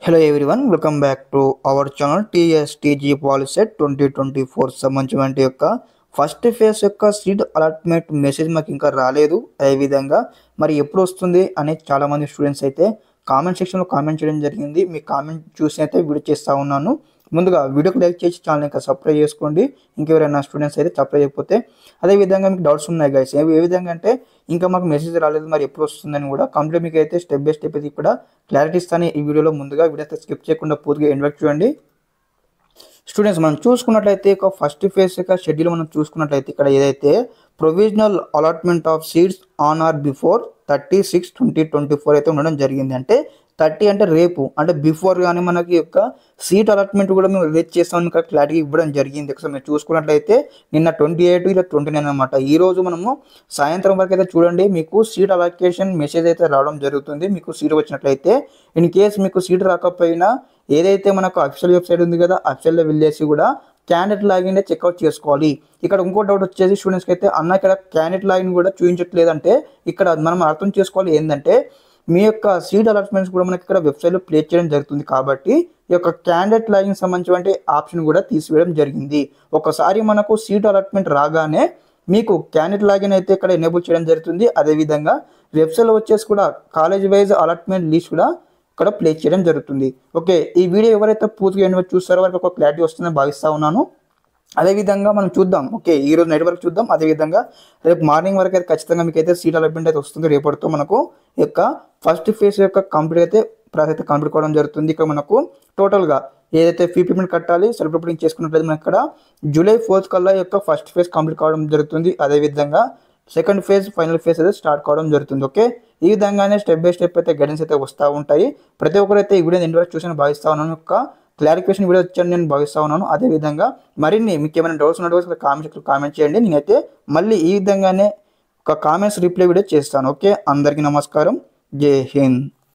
Hello everyone, welcome back to our channel TSTG Polyset 2024 సంబంధించిన యొక్క first phase యొక్క seat allotment message మాకు ఇంకా రాలేదు. అదేవిధంగా మరి ఎప్పుడు వస్తుంది అని చాలామంది స్టూడెంట్స్ అయితే కామెంట్ సెక్షన్లో కామెంట్ చేయడం జరిగింది. మీ కామెంట్ చూసి అయితే వీడియో చేస్తూ ఉన్నాను. ముందుగా వీడియోకి లైక్ చేసి ఛానల్ ఇంకా సబ్స్క్రైబ్ చేసుకోండి. ఇంకెవరైనా స్టూడెంట్స్ అయితే సబ్స్క్రైబ్ అయిపోతే అదేవిధంగా మీకు డౌట్స్ ఉన్నాయి గైస్, ఏ విధంగా అంటే ఇంకా మాకు మెసేజ్ రాలేదు మరి ఎప్పుడు వస్తుందని కూడా కంప్లీట్ మీకు అయితే స్టెప్ బై స్టెప్ అయితే ఇక్కడ క్లారిటీ ఇస్తాను ఈ వీడియోలో. ముందుగా వీడియో అయితే స్కిప్ చేయకుండా పూర్తిగా ఎండ్ వరకు చూడండి. స్టూడెంట్స్ మనం చూసుకున్నట్లయితే ఒక ఫస్ట్ ఫేజ్ యొక్క షెడ్యూల్ మనం చూసుకున్నట్లయితే ఇక్కడ ఏదైతే provisional allotment of seats on are before 30/6/2024 అయితే ఉండడం జరిగింది. అంటే 30 అంటే రేపు, అంటే బిఫోర్ కానీ మనకి యొక్క సీట్ అలాట్మెంట్ కూడా మేము రిలీజ్ చేస్తామని ఇక్కడ క్లారిటీ ఇవ్వడం జరిగింది. ఒకసారి మీరు చూసుకున్నట్లయితే నిన్న 28 ఇలా 29 అనమాట. ఈ రోజు మనము సాయంత్రం వరకు అయితే చూడండి మీకు సీట్ అలాకేషన్ మెసేజ్ అయితే రావడం జరుగుతుంది. మీకు సీట్ వచ్చినట్లయితే ఇన్ కేస్ మీకు సీట్ రాకపోయినా ఏదైతే మనకు అఫీషియల్ వెబ్సైట్ ఉంది కదా, అఫీషియల్లో వెళ్ళేసి కూడా క్యాండిడేట్ లాగిన్ చెక్అవుట్ చేసుకోవాలి. ఇక్కడ ఇంకో డౌట్ వచ్చేసి స్టూడెంట్స్కి అయితే అన్న ఇక్కడ క్యాండిడేట్ లాగిన్ కూడా చూపించట్లేదంటే ఇక్కడ మనం అర్థం చేసుకోవాలి ఏంటంటే మీ యొక్క సీట్ అలాట్మెంట్స్ కూడా మనకి ఇక్కడ వెబ్సైట్లో ప్లేస్ చేయడం జరుగుతుంది. కాబట్టి ఈ యొక్క క్యాండిడేట్ లాగిన్ సంబంధించిన ఆప్షన్ కూడా తీసివేయడం జరిగింది. ఒకసారి మనకు సీట్ అలాట్మెంట్ రాగానే మీకు క్యాండిడేట్ లాగిన్ అయితే ఇక్కడ ఎనేబుల్ చేయడం జరుగుతుంది. అదేవిధంగా వెబ్సైట్లో వచ్చేసి కూడా కాలేజ్ వైజ్ అలాట్మెంట్ లిస్ట్ కూడా ఇక్కడ ప్లేస్ చేయడం జరుగుతుంది. ఓకే, ఈ వీడియో ఎవరైతే పూర్తిగా చూస్తారో వారికి ఒక క్లారిటీ వస్తుందని భావిస్తూ ఉన్నాను. అదేవిధంగా మనం చూద్దాం. ఓకే, ఈ రోజు నైట్ వరకు చూద్దాం. అదేవిధంగా రేపు మార్నింగ్ వరకు అయితే ఖచ్చితంగా మీకు అయితే సీట్ అలాట్మెంట్ అయితే వస్తుంది. రేపటితో మనకు యొక్క ఫస్ట్ ఫేజ్ యొక్క కంప్లీట్ అయితే ప్రాసెస్ అయితే కంప్లీట్ కావడం జరుగుతుంది. ఇక్కడ మనకు టోటల్గా ఏదైతే ఫీ పేమెంట్ కట్టాలి సెల్ఫ్ రిపోర్టింగ్ చేసుకున్నట్లయితే మనకి ఇక్కడ July 4th కల్లా యొక్క ఫస్ట్ ఫేజ్ కంప్లీట్ కావడం జరుగుతుంది. అదేవిధంగా సెకండ్ ఫేజ్ ఫైనల్ ఫేజ్ అయితే స్టార్ట్ కావడం జరుగుతుంది. ఓకే, ఈ విధంగానే స్టెప్ బై స్టెప్ అయితే గైడెన్స్ అయితే వస్తూ ఉంటాయి. ప్రతి ఒక్కరైతే ఈ వీడియో ఎండ్ వరకు చూసి భావిస్తూ ఉన్నాను. యొక్క క్లారిఫికేషన్ వీడియో వచ్చాను నేను భావిస్తూ ఉన్నాను. అదేవిధంగా మరిన్ని మీకు ఏమైనా డౌట్స్ ఉన్న కామెంట్ చేయండి. నేనైతే మళ్ళీ ఈ విధంగానే ఒక కామెంట్స్ రిప్లై వీడియో చేస్తాను. ఓకే, అందరికీ నమస్కారం. జై హింద్.